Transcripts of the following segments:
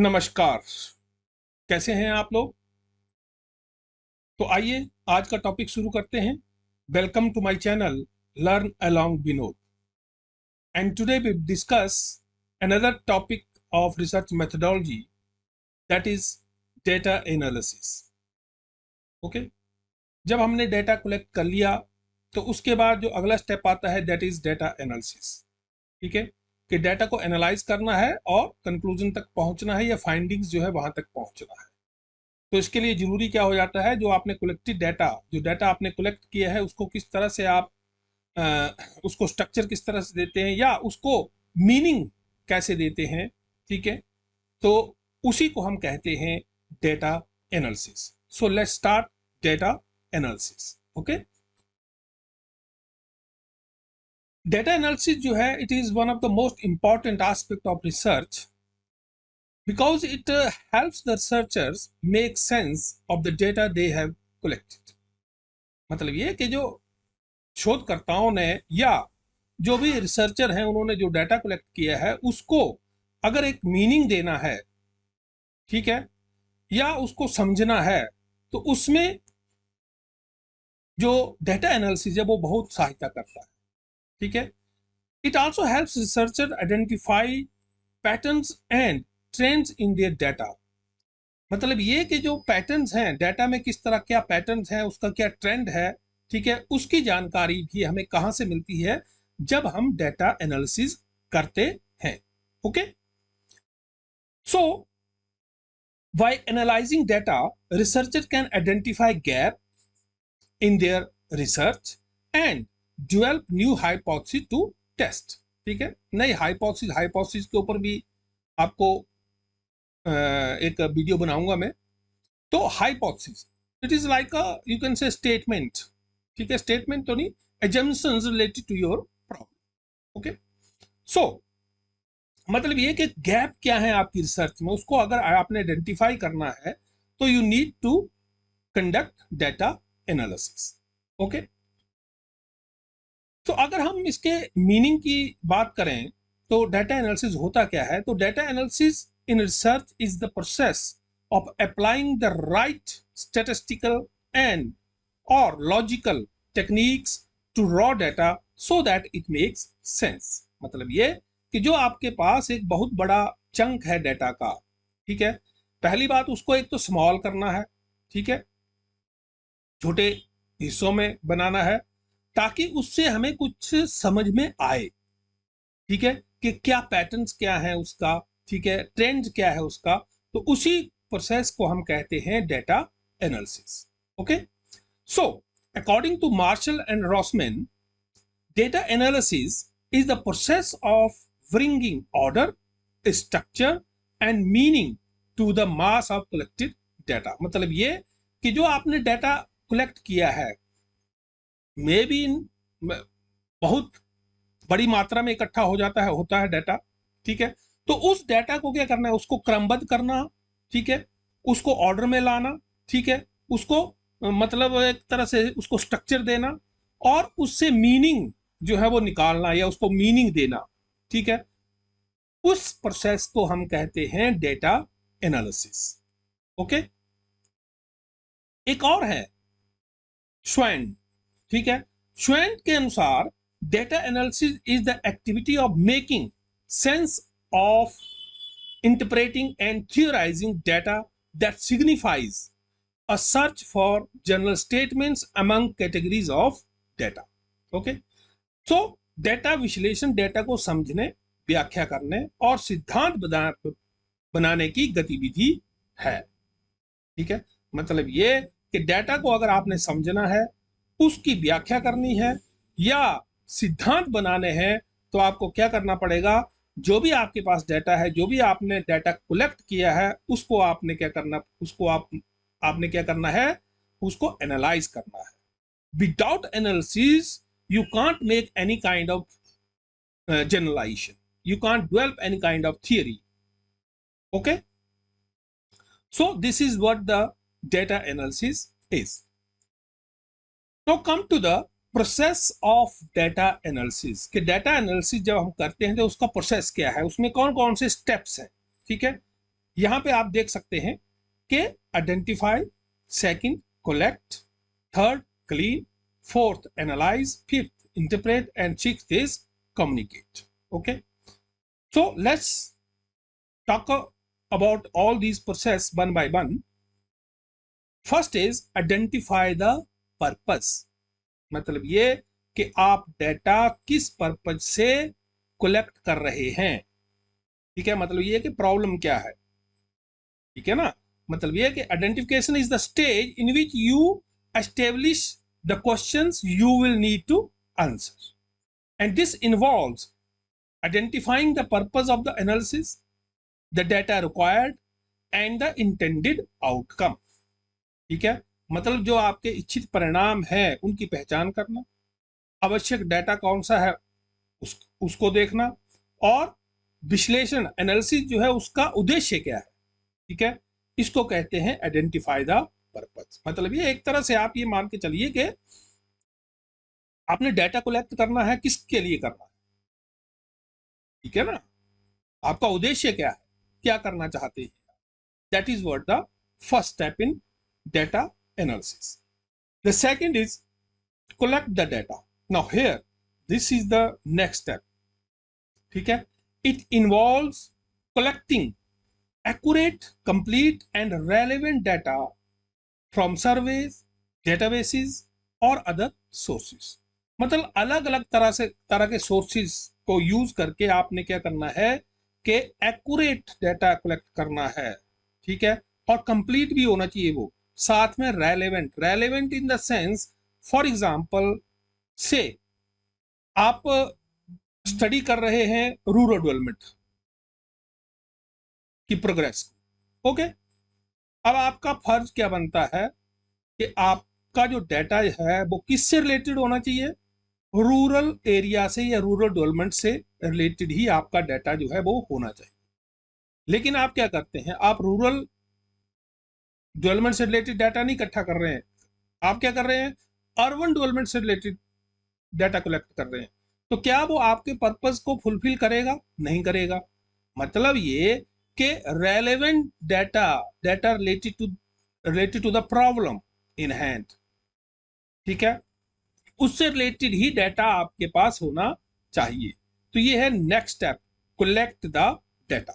नमस्कार। कैसे हैं आप लोग? तो आइए आज का टॉपिक शुरू करते हैं। Welcome to my channel learn along Vinod and today we discuss another topic of research methodology, that is data analysis. Okay, जब हमने डेटा कलेक्ट कर लिया तो उसके बाद जो अगला स्टेप आता है दैट इज डेटा एनालिसिस। ठीक है, कि डेटा को एनालाइज करना है और कंक्लूजन तक पहुंचना है या फाइंडिंग्स जो है वहां तक पहुंचना है। तो इसके लिए जरूरी क्या हो जाता है, जो आपने कलेक्टेड डाटा, जो डाटा आपने कलेक्ट किया है उसको किस तरह से आप उसको स्ट्रक्चर किस तरह से देते हैं या उसको मीनिंग कैसे देते हैं। ठीक है, तो उसी को हम कहते हैं data analysis. So let's start data analysis. Okay, data analysis जो है it is one of the most important aspect of research because it helps the researchers make sense of the data they have collected। मतलब ये कि जो शोधकर्ताओं ने या जो भी रिसर्चर हैं उन्होंने जो डाटा कलेक्ट किया है उसको अगर एक मीनिंग देना है, ठीक है, या उसको समझना है, तो उसमें जो डाटा एनालिसिस है वो बहुत सहायता करता है। ठीक है, it also helps researcher identify patterns and trends in their data. मतलब ये कि जो पैटर्न्स हैं डाटा में, किस तरह क्या पैटर्न्स हैं, उसका क्या ट्रेंड है, ठीक है, उसकी जानकारी भी हमें कहां से मिलती है जब हम डाटा एनालिसिस करते हैं। Okay, so by analysing data researcher can identify gap in their research and develop new hypothesis to test. ठीक है, नई हाइपोथेसिस के ऊपर भी आपको एक वीडियो बनाऊंगा मैं। तो hypothesis it is like a you can say statement. ठीक है, स्टेटमेंट तो नहीं, assumptions related to your problem. Okay, so मतलब ये कि गैप क्या है आपकी रिसर्च में, उसको अगर आपने आइडेंटिफाई करना है तो you need to conduct data analysis. Okay, तो अगर हम इसके मीनिंग की बात करें तो डाटा एनालिसिस होता क्या है। तो data analysis in research is the process of applying the right statistical and or logical techniques to raw data so that it makes sense। मतलब ये कि जो आपके पास एक बहुत बड़ा चंक है डाटा का, ठीक है, पहली बात उसको एक तो स्मॉल करना है, ठीक है, छोटे हिस्सों में बनाना है ताकि उससे हमें कुछ समझ में आए। ठीक है, कि क्या पैटर्न्स क्या है उसका, ठीक है, ट्रेंड क्या है उसका। तो उसी प्रोसेस को हम कहते हैं data analysis. Okay, so according to Marshall and Rossman, data analysis is the process of bringing order, structure and meaning to the mass of collected data. मतलब ये कि जो आपने डाटा कलेक्ट किया है, मे बी बहुत बड़ी मात्रा में इकट्ठा होता है डाटा। ठीक है, तो उस डाटा को क्या करना है, उसको क्रमबद्ध करना, ठीक है, उसको ऑर्डर में लाना, ठीक है, उसको मतलब एक तरह से उसको स्ट्रक्चर देना और उससे मीनिंग जो है वो निकालना या उसको मीनिंग देना। ठीक है, उस प्रोसेस को हम कहते हैं डेटा एनालिसिस। ओके, एक और है श्वेन। ठीक है, श्वेन के अनुसार data analysis is the activity of making sense of interpreting and theorizing data that signifies a search for general statements among categories of data। okay, so data विश्लेषण डेटा को समझने, व्याख्या करने और सिद्धांत बनाने की गतिविधि है। ठीक है, मतलब ये कि डेटा को अगर आपने समझना है, उसकी व्याख्या करनी है या सिद्धांत बनाने हैं, तो आपको क्या करना पड़ेगा, जो भी आपके पास डाटा है, जो भी आपने डाटा कलेक्ट किया है, उसको आपने क्या करना, उसको आपने क्या करना है, उसको एनालाइज करना है। Without analysis you can't make any kind of generalisation, you can't develop any kind of theory. Okay, so this is what the data analysis is. Now come to the process of data analysis. कि data analysis जब हम करते हैं तो उसका process क्या है, उसमें कौन कौन से स्टेप्स हैं। ठीक है, यहां पे आप देख सकते हैं कि identify, second collect, third clean, fourth analyse, fifth interpret and sixth is communicate. Okay, so let's talk about all these process one by one. First is identify the purpose. मतलब ये कि आप डेटा किस पर्पज से collect कर रहे हैं. ठीक है, मतलब ये कि प्रॉब्लम क्या है. ठीक है ना, मतलब ये कि identification is the stage in which you establish the questions you will need to answer, and this involves identifying the purpose of the analysis, the data required and the intended outcome. ठीक है, मतलब जो आपके इच्छित परिणाम है उनकी पहचान करना, आवश्यक डेटा कौन सा है उसको देखना, और विश्लेषण एनालिसिस जो है उसका उद्देश्य क्या है. ठीक है, इसको कहते हैं आइडेंटिफाई द पर्पस. मतलब ये एक तरह से आप ये मान के चलिए कि आपने डेटा कलेक्ट करना है, किसके लिए करना है. ठीक है ना, आपका उद्देश्य क्या है, क्या करना चाहते हैं. That is what the first step in data analysis. The second is collect the data. Now here this is the next step. ठीक है, it involves collecting accurate, complete and relevant data from surveys, databases और other sources. मतलब अलग अलग तरह के sources को use करके आपने क्या करना है कि एक्यूरेट डेटा कलेक्ट करना है. ठीक है, और कंप्लीट भी होना चाहिए वो, साथ में relevant in the sense, for example से आप स्टडी कर रहे हैं रूरल डेवलपमेंट की प्रोग्रेस को. ओके, अब आपका फर्ज क्या बनता है कि आपका जो डेटा है वो किससे रिलेटेड होना चाहिए, रूरल एरिया से या रूरल डेवलपमेंट से रिलेटेड ही आपका डाटा जो है वो होना चाहिए. लेकिन आप क्या करते हैं, आप रूरल डेवलपमेंट से रिलेटेड डाटा नहीं इकट्ठा कर रहे हैं, आप क्या कर रहे हैं, अर्बन डेवलपमेंट से रिलेटेड डाटा कलेक्ट कर रहे हैं. तो क्या वो आपके पर्पस को फुलफिल करेगा, नहीं करेगा. मतलब ये कि relevant data related to the problem in hand. ठीक है, उससे रिलेटेड ही डाटा आपके पास होना चाहिए. तो ये है next step, collect the data.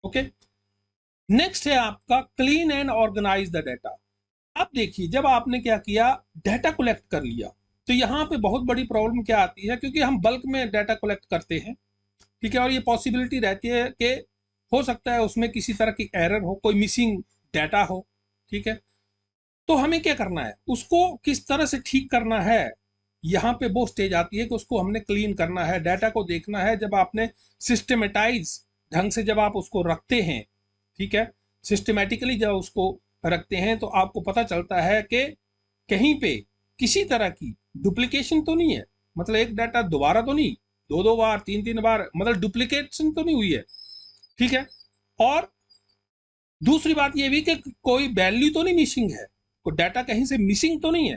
Okay, next है आपका clean and organise the data. अब देखिए, जब आपने क्या किया, डाटा कलेक्ट कर लिया, तो यहाँ पे बहुत बड़ी प्रॉब्लम क्या आती है, क्योंकि हम बल्क में डाटा कलेक्ट करते हैं. ठीक है, और ये पॉसिबिलिटी रहती है कि हो सकता है उसमें किसी तरह की एरर हो, कोई मिसिंग डाटा हो. ठीक है, तो हमें क्या करना है, उसको किस तरह से ठीक करना है. यहाँ पे वो स्टेज आती है कि उसको हमने क्लीन करना है, डाटा को देखना है. जब आपने सिस्टमेटाइज ढंग से जब आप उसको रखते हैं, ठीक है, सिस्टमेटिकली जब उसको रखते हैं, तो आपको पता चलता है कि कहीं पे किसी तरह की डुप्लीकेशन तो नहीं है. मतलब एक डाटा दोबारा तो नहीं, दो बार तीन बार मतलब डुप्लीकेशन तो नहीं हुई है. ठीक है, और दूसरी बात ये भी कि कोई वैल्यू तो नहीं मिसिंग है, कोई डाटा कहीं से मिसिंग तो नहीं है.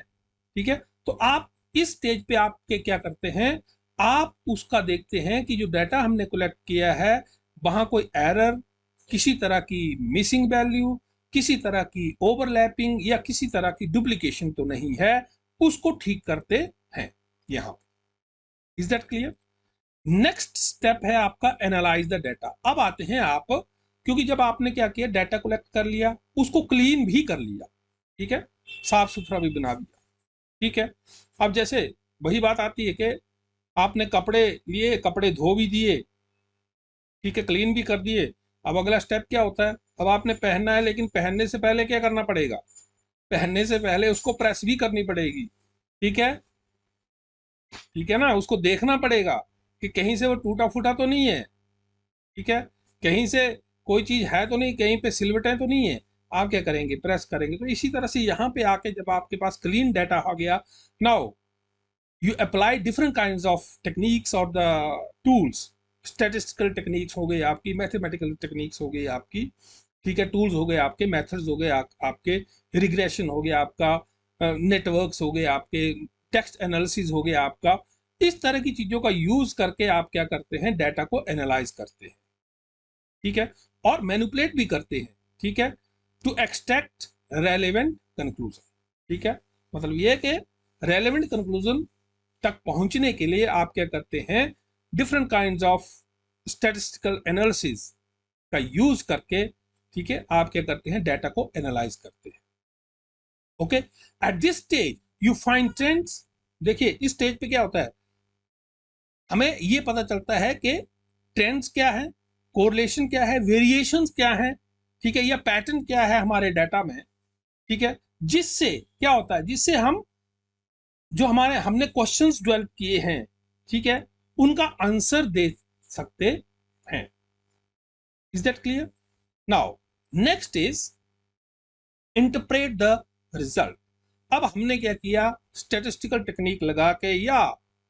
ठीक है, तो आप इस स्टेज पे आपके क्या करते हैं, आप उसका देखते हैं कि जो डाटा हमने कलेक्ट किया है वहां कोई एरर, किसी तरह की मिसिंग वैल्यू, किसी तरह की ओवरलैपिंग या किसी तरह की डुप्लीकेशन तो नहीं है, उसको ठीक करते हैं यहां. Is that clear. Next step है आपका एनालाइज द डाटा. अब आते हैं आप, क्योंकि जब आपने क्या किया, डाटा कलेक्ट कर लिया, उसको क्लीन भी कर लिया. ठीक है, साफ सुथरा भी बना दिया. ठीक है, अब जैसे वही बात आती है कि आपने कपड़े लिए, कपड़े धो भी दिए, ठीक है, क्लीन भी कर दिए. अब अगला स्टेप क्या होता है, अब आपने पहनना है, लेकिन पहनने से पहले क्या करना पड़ेगा, पहनने से पहले उसको प्रेस भी करनी पड़ेगी. ठीक है, ठीक है ना, उसको देखना पड़ेगा कि कहीं से वो टूटा फूटा तो नहीं है. ठीक है, कहीं से कोई चीज है तो नहीं, कहीं पे सिलवटें तो नहीं है. आप क्या करेंगे, प्रेस करेंगे. तो इसी तरह से यहाँ पे आके जब आपके पास क्लीन डाटा हो गया, now you apply different kinds of techniques और द टूल्स. स्टैटिस्टिकल टेक्निक्स हो गई आपकी, मैथमेटिकल टेक्निक्स हो गई आपकी. ठीक है, टूल्स हो गए आपके, मेथड्स हो गए आपके, रिग्रेशन हो गया आपका, नेटवर्क्स हो गए आपके, टेक्स्ट एनालिसिस हो गया आपका. इस तरह की चीजों का यूज करके आप क्या करते हैं, डाटा को एनालाइज करते हैं. ठीक है, और मैनिपुलेट भी करते हैं, ठीक है, टू एक्सट्रैक्ट रेलेवेंट कंक्लूजन, ठीक है। मतलब ये कि रेलेवेंट कंक्लूजन तक पहुंचने के लिए आप क्या करते हैं, different kinds of statistical analysis का यूज करके, ठीक है, आप क्या करते हैं, डाटा को एनालाइज करते हैं। Okay, at this stage you find trends. देखिए इस स्टेज पे क्या होता है, हमें ये पता चलता है कि ट्रेंड्स क्या है, कोरिलेशन क्या है, वेरिएशंस क्या है, ठीक है, या पैटर्न क्या है हमारे डाटा में, ठीक है, जिससे क्या होता है, जिससे हम जो हमारे हमने क्वेश्चंस डेवलप किए हैं, ठीक है, उनका आंसर दे सकते हैं। Is that clear? Now next is interpret the result. अब हमने क्या किया, स्टैटिस्टिकल टेक्निक लगा के या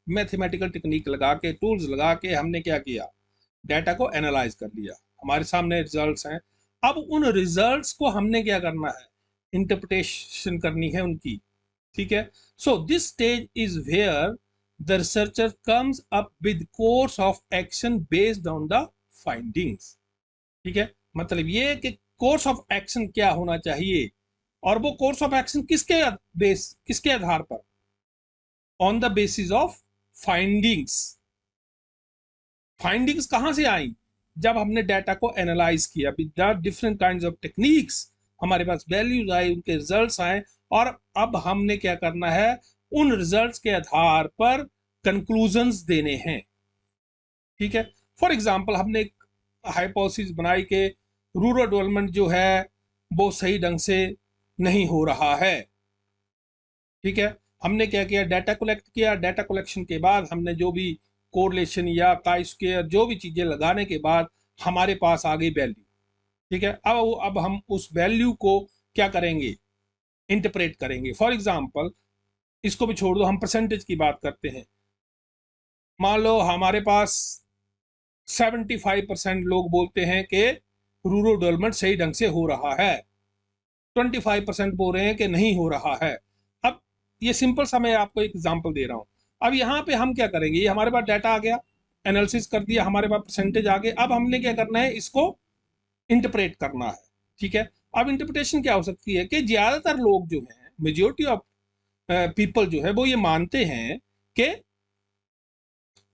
मैथमेटिकल टेक्निक लगा के, टूल्स लगा के हमने क्या किया, डाटा को एनालाइज कर लिया, हमारे सामने रिजल्ट्स हैं। अब उन रिजल्ट्स को हमने क्या करना है, इंटरप्रिटेशन करनी है उनकी, ठीक है। So this stage is where the researcher comes up with course of action based on the findings, ठीक है। मतलब ये कि कोर्स ऑफ एक्शन क्या होना चाहिए, और वो कोर्स ऑफ एक्शन किसके आधार पर, on the basis of findings. Findings कहां से आई, जब हमने डाटा को एनालाइज किया with different kinds of techniques, हमारे पास वैल्यूज आए, उनके रिजल्ट्स आए, और अब हमने क्या करना है, उन रिजल्ट्स के आधार पर कंक्लूजन्स देने हैं, ठीक है। फॉर एग्जांपल हमने एक हाइपोथेसिस बनाई कि रूरल डेवलपमेंट जो है वो सही ढंग से नहीं हो रहा है, ठीक है। हमने क्या किया, डाटा कलेक्ट किया, डाटा कलेक्शन के बाद हमने जो भी कोरिलेशन या काई स्क्वायर जो भी चीजें लगाने के बाद हमारे पास आ गई वैल्यू, ठीक है। अब हम उस वैल्यू को क्या करेंगे, इंटरप्रेट करेंगे। फॉर एग्जांपल इसको भी छोड़ दो, हम परसेंटेज की बात करते हैं। मान लो हमारे पास 75% लोग बोलते हैं कि रूरल डेवलपमेंट सही ढंग से हो रहा है, 25% बोल रहे हैं कि नहीं हो रहा है। अब ये सिंपल सा मैं आपको एक एग्जांपल दे रहा हूं। अब यहाँ पे हम क्या करेंगे, ये हमारे पास डाटा आ गया, एनालिसिस कर दिया, हमारे पास परसेंटेज आ गए। अब हमने क्या करना है, इसको इंटरप्रेट करना है, ठीक है। अब इंटरप्रिटेशन क्या हो सकती है कि ज्यादातर लोग जो हैं, मेजोरिटी ऑफ पीपल जो है वो ये मानते हैं कि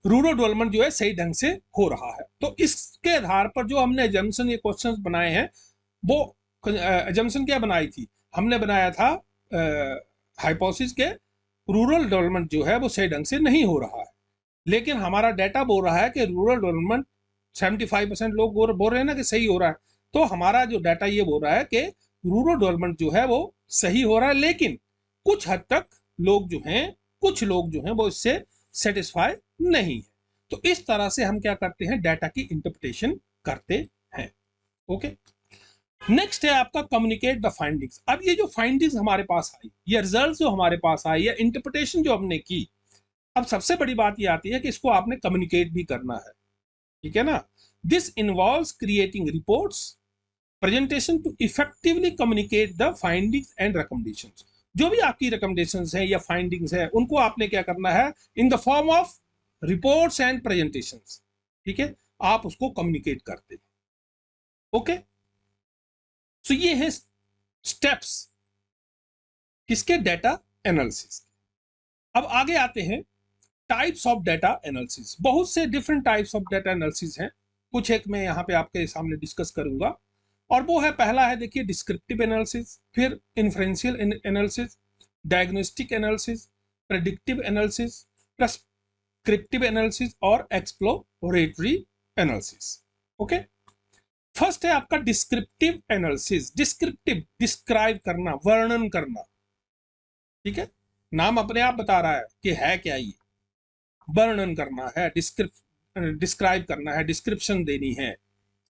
रूरल डेवलपमेंट जो है सही ढंग से हो रहा है। तो इसके आधार पर जो हमने एजम्पशन ये क्वेश्चंस बनाए हैं, वो एजम्पशन क्या बनाई थी, हमने बनाया था हाइपोथेसिस के रूरल डेवलपमेंट जो है वो सही ढंग से नहीं हो रहा है, लेकिन हमारा डाटा बोल रहा है कि रूरल डेवलपमेंट 75% लोग बोल रहे हैं ना कि सही हो रहा है। तो हमारा जो डाटा ये बोल रहा है कि रूरल डेवलपमेंट जो है वो सही हो रहा है, लेकिन कुछ हद तक लोग जो हैं, कुछ लोग जो हैं वो इससे सेटिस्फाई नहीं है। तो इस तरह से हम क्या करते हैं, डाटा की इंटरप्रिटेशन करते हैं। ओके, नेक्स्ट है आपका कम्युनिकेट द फाइंडिंग्स। अब ये जो फाइंडिंग्स हमारे पास आई, या रिजल्ट जो हमारे पास आई, या इंटरप्रिटेशन जो हमने की, अब सबसे बड़ी बात ये आती है कि इसको आपने कम्युनिकेट भी करना है, ठीक है ना। This involves creating reports, presentation to effectively communicate the findings and recommendations. जो भी आपकी रिकमेंडेशंस है या फाइंडिंग्स है, उनको आपने क्या करना है, in the form of reports and presentations, ठीक है, आप उसको कम्युनिकेट करते हैं। ओके, सो ये है स्टेप्स किसके, डाटा एनालिसिस। अब आगे आते हैं टाइप्स ऑफ डाटा एनालिसिस। बहुत से different types of data analysis हैं, कुछ एक मैं यहाँ पे आपके सामने डिस्कस करूंगा। और वो है, पहला है देखिए डिस्क्रिप्टिव एनालिसिस, फिर inferential analysis, diagnostic analysis, predictive analysis, prescriptive analysis और एक्सप्लोरेटरी एनालिसिस। ओके, फर्स्ट है आपका डिस्क्रिप्टिव एनालिसिस। डिस्क्रिप्टिव, डिस्क्राइब करना, वर्णन करना, ठीक है, नाम अपने आप बता रहा है कि है क्या ये, वर्णन करना है, डिस्क्राइब करना है, डिस्क्रिप्शन देनी है,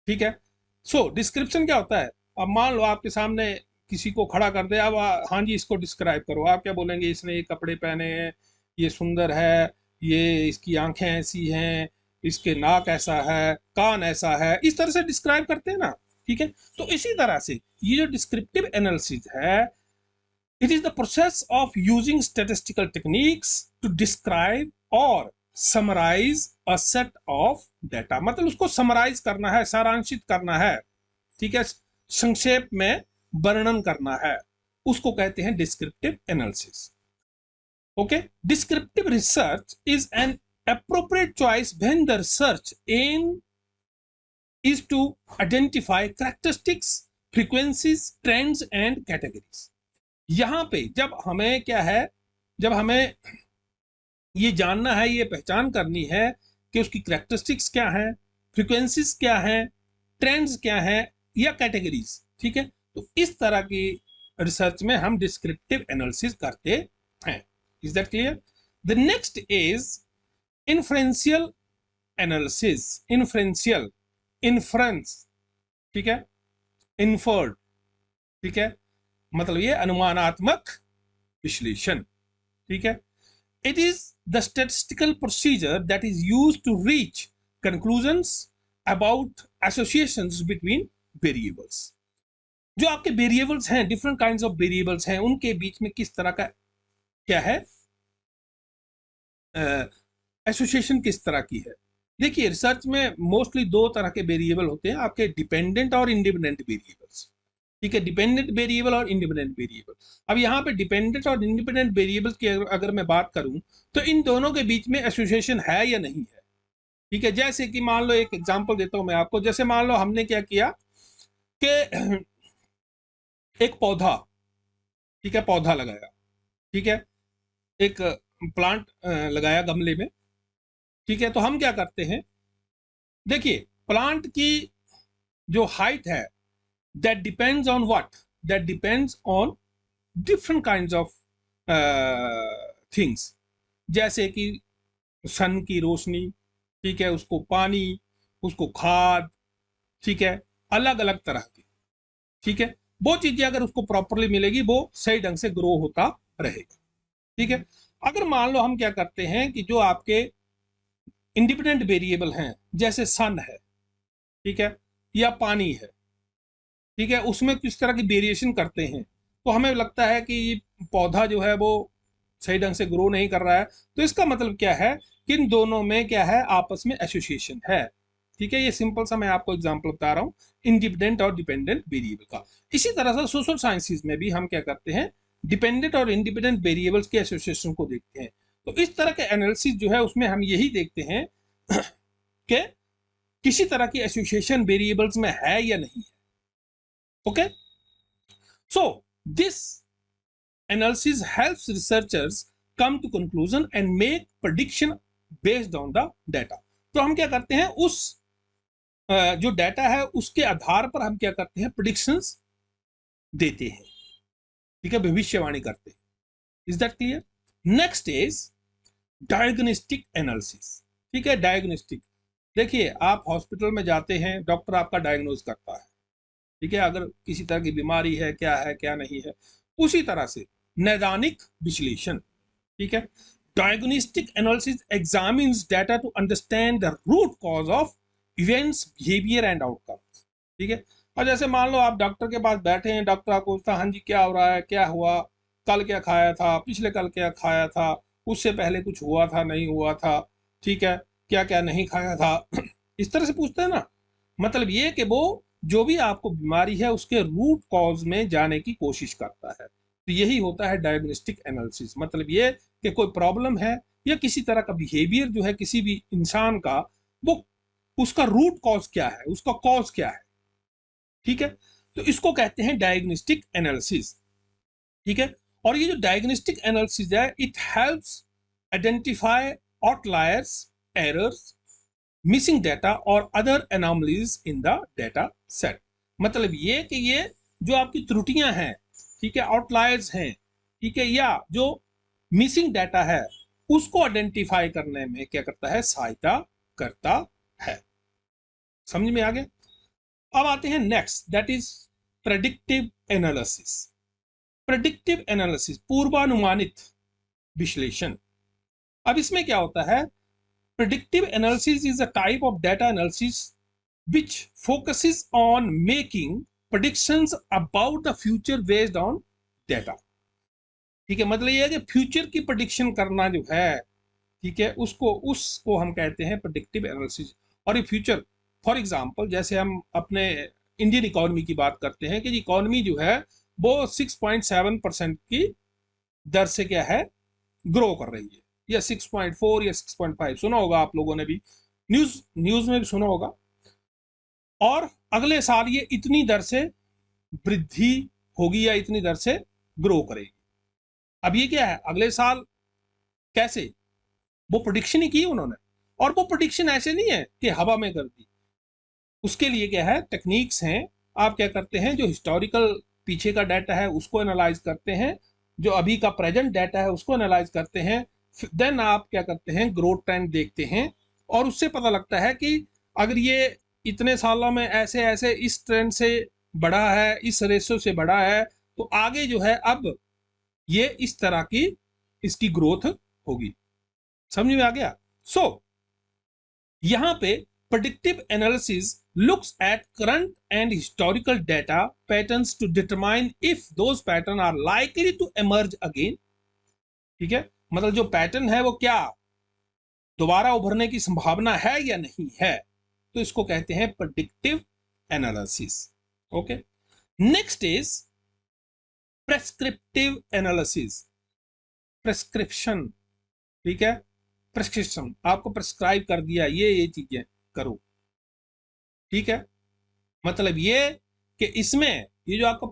ठीक है। सो डिस्क्रिप्शन क्या होता है, अब मान लो आपके सामने किसी को खड़ा कर दे, अब हाँ जी इसको डिस्क्राइब करो, आप क्या बोलेंगे, इसने ये कपड़े पहने हैं, ये सुंदर है, ये इसकी आंखें ऐसी हैं, इसके नाक ऐसा है, कान ऐसा है, इस तरह से डिस्क्राइब करते हैं ना, ठीक है। तो इसी तरह से ये जो डिस्क्रिप्टिव एनालिसिस है, it is the process of using statistical techniques to describe or summarise a set of data, मतलब उसको समराइज करना है, सारांशित करना है, ठीक है, संक्षेप में वर्णन करना है, उसको कहते हैं descriptive analysis. Okay, descriptive research is an appropriate choice when the research aim is to identify characteristics, frequencies, trends and categories। यहां पे जब हमें क्या है, जब हमें ये जानना है, ये पहचान करनी है कि उसकी करेक्टरिस्टिक्स क्या है, फ्रीक्वेंसीज क्या है, ट्रेंड्स क्या है या कैटेगरीज, ठीक है, तो इस तरह की रिसर्च में हम डिस्क्रिप्टिव एनालिसिस करते हैं। Is that clear? The next is inferential analysis. Inferential, inference, ठीक है, इन्फर्ड, ठीक है, मतलब ये अनुमानात्मक विश्लेषण, ठीक है। It is the statistical procedure that is used to reach conclusions about associations between variables। जो आपके वेरिएबल्स हैं, डिफरेंट काइंड्स ऑफ वेरिएबल्स हैं, उनके बीच में किस तरह का क्या है, एसोसिएशन किस तरह की है। देखिए, रिसर्च में मोस्टली दो तरह के वेरिएबल होते हैं आपके, डिपेंडेंट और इंडिपेंडेंट वेरिएबल्स, ठीक है, डिपेंडेंट वेरिएबल और इंडिपेंडेंट वेरिएबल। अब यहाँ पे डिपेंडेंट और इंडिपेंडेंट वेरिएबल्स की अगर मैं बात करूं तो इन दोनों के बीच में एसोसिएशन है या नहीं है, ठीक है। जैसे कि मान लो, एक एग्जांपल देता हूं मैं आपको, जैसे मान लो हमने क्या किया कि एक पौधा, ठीक है, पौधा लगाया, ठीक है, एक प्लांट लगाया गमले में, ठीक है, तो हम क्या करते हैं, देखिए प्लांट की जो हाइट है, that depends on what, that depends on different kinds of things, जैसे कि सन की रोशनी, ठीक है, उसको पानी, उसको खाद, ठीक है, अलग अलग तरह की, ठीक है, वो चीजें अगर उसको प्रॉपरली मिलेगी वो सही ढंग से ग्रो होता रहेगा, ठीक है। अगर मान लो हम क्या करते हैं कि जो आपके इंडिपेंडेंट वेरिएबल हैं, जैसे सन है, ठीक है, या पानी है, ठीक है, उसमें किस तरह की वेरिएशन करते हैं, तो हमें लगता है कि पौधा जो है वो सही ढंग से ग्रो नहीं कर रहा है, तो इसका मतलब क्या है कि इन दोनों में क्या है, आपस में एसोसिएशन है, ठीक है। ये सिंपल सा मैं आपको एग्जांपल बता रहा हूँ इंडिपेंडेंट और डिपेंडेंट वेरिएबल का। इसी तरह से सोशल साइंसेज में भी हम क्या करते हैं, डिपेंडेंट और इंडिपेंडेंट वेरिएबल्स के एसोसिएशन को देखते हैं। तो इस तरह के एनालिसिस जो है उसमें हम यही देखते हैं कि किसी तरह की एसोसिएशन वेरिएबल्स में है या नहीं है। Okay, so this analysis helps researchers come to conclusion and make prediction based on the data। तो हम क्या करते हैं, उस जो डाटा है उसके आधार पर हम क्या करते हैं, प्रेडिक्शंस देते हैं, ठीक है, भविष्यवाणी करते हैं। Is that clear? Next is diagnostic analysis, ठीक है। डायग्नोस्टिक, देखिए आप हॉस्पिटल में जाते हैं, डॉक्टर आपका डायग्नोज करता है, ठीक है, अगर किसी तरह की बीमारी है क्या नहीं है, उसी तरह से नैदानिक विश्लेषण, ठीक है, diagnostic analysis examines data to understand the root cause of events, behaviour and outcomes, ठीक है। और जैसे मान लो आप डॉक्टर के पास बैठे हैं, डॉक्टर आपको पूछता है, हाँ जी क्या हो रहा है, क्या हुआ, कल क्या खाया था, पिछले कल क्या खाया था, उससे पहले कुछ हुआ था नहीं हुआ था, ठीक है, क्या क्या नहीं खाया था, इस तरह से पूछते हैं ना। मतलब ये कि वो जो भी आपको बीमारी है उसके रूट कॉज में जाने की कोशिश करता है। तो यही होता है डायग्नोस्टिक एनालिसिस। मतलब ये कि कोई प्रॉब्लम है या किसी तरह का बिहेवियर जो है किसी भी इंसान का, वो उसका रूट कॉज क्या है, उसका कॉज क्या है, ठीक है, तो इसको कहते हैं डायग्नोस्टिक एनालिसिस, ठीक है। और ये जो डायग्नोस्टिक एनालिसिस है, it helps identify outliers, errors, missing data और other anomalies in the data set. मतलब ये कि ये जो आपकी त्रुटियां हैं, ठीक है, आउटलायर्स हैं, ठीक है, या जो मिसिंग डाटा है उसको आइडेंटिफाई करने में क्या करता है, सहायता करता है। समझ में आ गया? अब आते हैं next, that is predictive analysis. Predictive analysis, पूर्वानुमानित विश्लेषण। अब इसमें क्या होता है, predictive analysis is a type of data analysis which focuses on making predictions about the future based on data, ठीक है। मतलब ये है कि फ्यूचर की प्रेडिक्शन करना जो है ठीक है, उसको हम कहते हैं प्रेडिक्टिव एनालिसिस। और ये फ्यूचर, फॉर एग्जांपल जैसे हम अपने इंडियन इकोनॉमी की बात करते हैं कि इकोनॉमी जो है वो 6.7% की दर से क्या है, ग्रो कर रही है, या 6.4 या 6.5, सुना होगा आप लोगों ने भी, न्यूज में भी सुना होगा। और अगले साल ये इतनी दर से वृद्धि होगी या इतनी दर से ग्रो करेगी। अब ये क्या है, अगले साल कैसे, वो प्रोडिक्शन ही की उन्होंने, और वो प्रोडिक्शन ऐसे नहीं है कि हवा में कर दी। उसके लिए क्या है, टेक्निक्स हैं। आप क्या करते हैं, जो हिस्टोरिकल पीछे का डाटा है उसको एनालाइज करते हैं, जो अभी का प्रेजेंट डाटा है उसको एनालाइज करते हैं, देन आप क्या करते हैं, ग्रोथ ट्रेंड देखते हैं, और उससे पता लगता है कि अगर ये इतने सालों में ऐसे ऐसे इस ट्रेंड से बढ़ा है, इस रेशो से बढ़ा है, तो आगे जो है अब ये इस तरह की इसकी ग्रोथ होगी। समझ में आ गया? सो यहां पे predictive analysis looks at current and historical data patterns to determine if those patterns are likely to emerge again। ठीक है, मतलब जो पैटर्न है वो क्या दोबारा उभरने की संभावना है या नहीं है, तो इसको कहते हैं predictive analysis. Okay, next is prescriptive analysis. Prescription, ठीक है, प्रेस्क्रिप्शन, आपको प्रेस्क्राइब कर दिया ये चीजें करो, ठीक है, मतलब ये कि इसमें ये जो आपको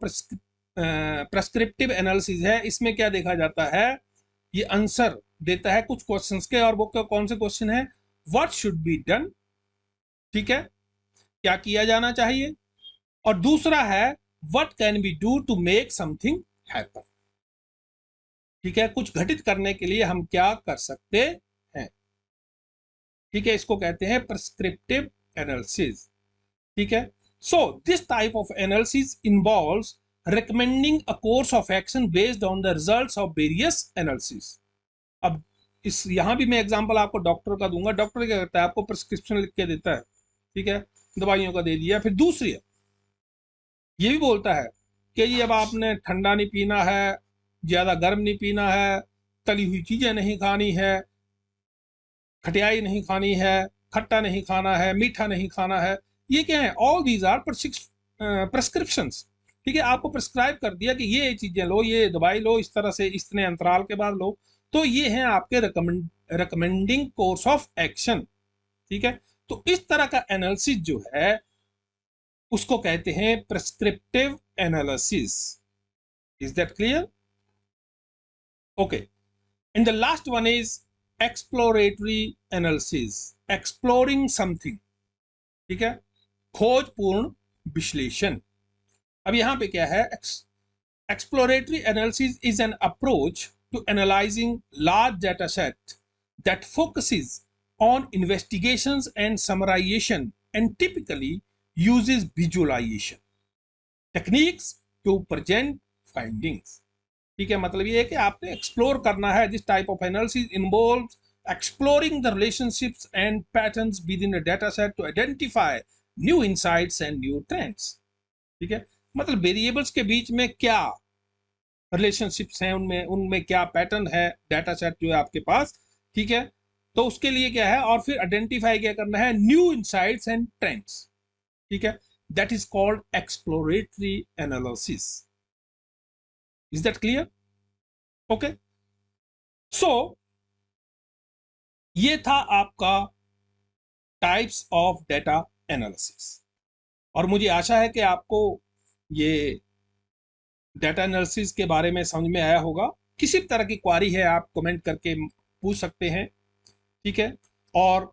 प्रेस्क्रिप्टिव एनालिसिस है, इसमें क्या देखा जाता है, ये आंसर देता है कुछ क्वेश्चंस के, और वो कौन से क्वेश्चन है, व्हाट शुड बी डन, ठीक है, क्या किया जाना चाहिए, और दूसरा है what can be do to make something happen, ठीक है, कुछ घटित करने के लिए हम क्या कर सकते हैं, ठीक है, इसको कहते हैं प्रेस्क्रिप्टिव एनालिसिस, ठीक है। So this type of analysis involves recommending a course of action based on the results of various analysis। अब इस यहां भी मैं एग्जांपल आपको डॉक्टर का दूंगा। डॉक्टर क्या करता है, आपको प्रिस्क्रिप्शन लिख के देता है, ठीक है, दवाइयों का दे दिया, फिर दूसरी ये भी बोलता है कि ये अब आपने ठंडा नहीं पीना है, ज्यादा गर्म नहीं पीना है, तली हुई चीजें नहीं खानी है, खटियाई नहीं खानी है, खट्टा नहीं खाना है, मीठा नहीं खाना है। ये क्या है, ऑल दीज आर प्रिस्क्रिप्शंस, ठीक है, आपको प्रिस्क्राइब कर दिया कि ये चीजें लो, ये दवाई लो, इस तरह से इतने अंतराल के बाद लो, तो ये हैं आपके रिकमेंडिंग कोर्स ऑफ एक्शन, ठीक है। तो इस तरह का एनालिसिस जो है उसको कहते हैं prescriptive analysis. Is that clear? Okay, and the last one is exploratory analysis, exploring something, ठीक है, खोजपूर्ण विश्लेषण। अब यहां पे क्या है, exploratory analysis is an approach to analyzing large data set that focuses on investigations and summarization and typically uses visualization techniques to present findings। ठीक है, मतलब ये है कि आपने एक्सप्लोर करना है। This type of analysis involves exploring the relationships and patterns within a data set to identify new insights and new trends। ठीक है, मतलब वेरिएबल्स के बीच में क्या रिलेशनशिप्स हैं, उनमें उनमें क्या पैटर्न है, डाटा सेट जो है आपके पास, ठीक है, तो उसके लिए क्या है, और फिर आइडेंटिफाई क्या करना है, न्यू इनसाइट्स एंड ट्रेंड्स, ठीक है, that is called exploratory analysis. Is that clear? Okay, so ये था आपका टाइप्स ऑफ डाटा एनालिसिस, और मुझे आशा है कि आपको ये डाटा एनालिसिस के बारे में समझ में आया होगा। किसी तरह की क्वारी है आप कमेंट करके पूछ सकते हैं, ठीक है, और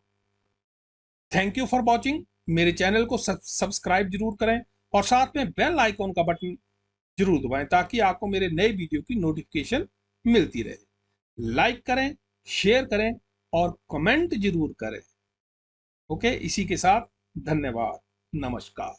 थैंक यू फॉर वॉचिंग। मेरे चैनल को सब्सक्राइब जरूर करें, और साथ में बेल आइकॉन का बटन जरूर दबाएं ताकि आपको मेरे नए वीडियो की नोटिफिकेशन मिलती रहे। लाइक करें, शेयर करें और कमेंट जरूर करें। ओके, इसी के साथ धन्यवाद, नमस्कार।